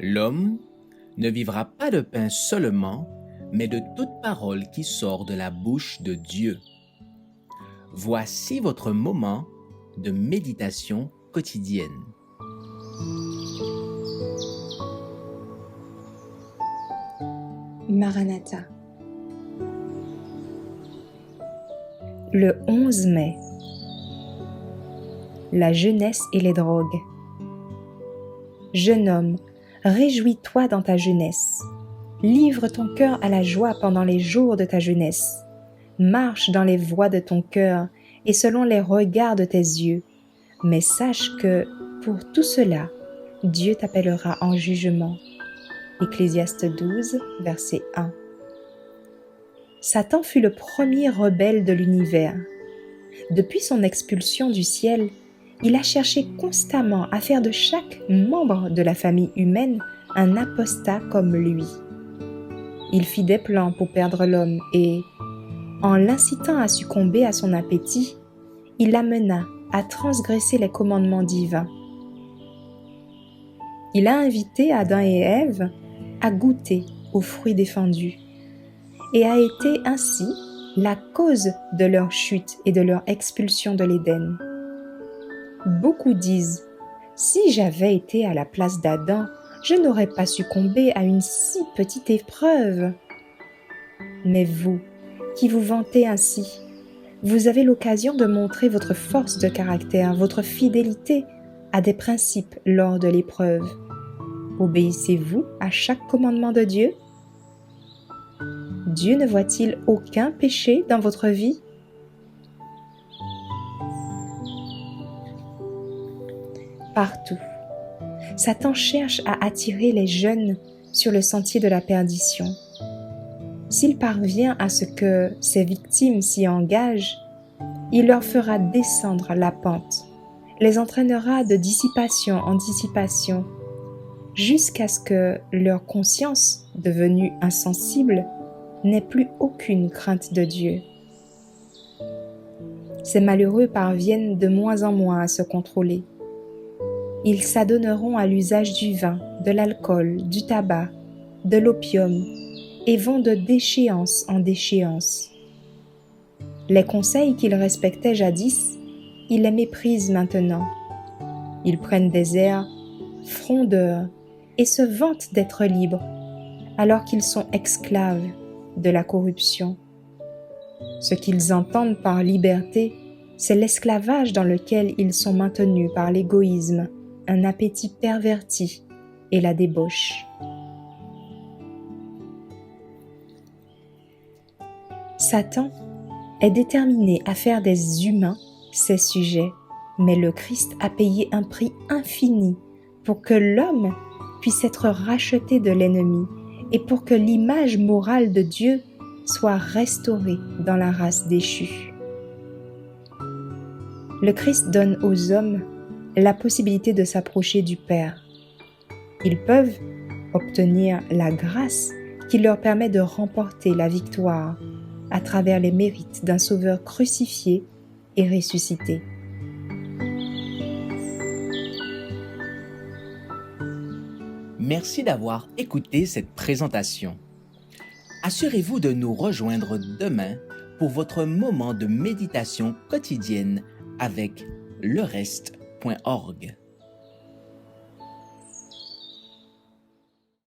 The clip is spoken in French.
L'homme ne vivra pas de pain seulement, mais de toute parole qui sort de la bouche de Dieu. Voici votre moment de méditation quotidienne. Maranatha. Le 11 mai. La jeunesse et les drogues. Jeune homme, réjouis-toi dans ta jeunesse. Livre ton cœur à la joie pendant les jours de ta jeunesse. Marche dans les voies de ton cœur et selon les regards de tes yeux. Mais sache que, pour tout cela, Dieu t'appellera en jugement. Ecclésiaste 12, verset 1. Satan fut le premier rebelle de l'univers. Depuis son expulsion du ciel, il a cherché constamment à faire de chaque membre de la famille humaine un apostat comme lui. Il fit des plans pour perdre l'homme et, en l'incitant à succomber à son appétit, il l'amena à transgresser les commandements divins. Il a invité Adam et Ève à goûter aux fruits défendus et a été ainsi la cause de leur chute et de leur expulsion de l'Éden. Beaucoup disent « Si j'avais été à la place d'Adam, je n'aurais pas succombé à une si petite épreuve. » Mais vous, qui vous vantez ainsi, vous avez l'occasion de montrer votre force de caractère, votre fidélité à des principes lors de l'épreuve. Obéissez-vous à chaque commandement de Dieu? Dieu ne voit-il aucun péché dans votre vie? Partout, Satan cherche à attirer les jeunes sur le sentier de la perdition. S'il parvient à ce que ses victimes s'y engagent, il leur fera descendre la pente, les entraînera de dissipation en dissipation, jusqu'à ce que leur conscience, devenue insensible, n'ait plus aucune crainte de Dieu. Ces malheureux parviennent de moins en moins à se contrôler. Ils s'adonneront à l'usage du vin, de l'alcool, du tabac, de l'opium et vont de déchéance en déchéance. Les conseils qu'ils respectaient jadis, ils les méprisent maintenant. Ils prennent des airs frondeurs et se vantent d'être libres, alors qu'ils sont esclaves de la corruption. Ce qu'ils entendent par liberté, c'est l'esclavage dans lequel ils sont maintenus par l'égoïsme, un appétit perverti et la débauche. Satan est déterminé à faire des humains ses sujets, mais le Christ a payé un prix infini pour que l'homme puisse être racheté de l'ennemi et pour que l'image morale de Dieu soit restaurée dans la race déchue. Le Christ donne aux hommes la possibilité de s'approcher du Père. Ils peuvent obtenir la grâce qui leur permet de remporter la victoire à travers les mérites d'un Sauveur crucifié et ressuscité. Merci d'avoir écouté cette présentation. Assurez-vous de nous rejoindre demain pour votre moment de méditation quotidienne avec lereste.org.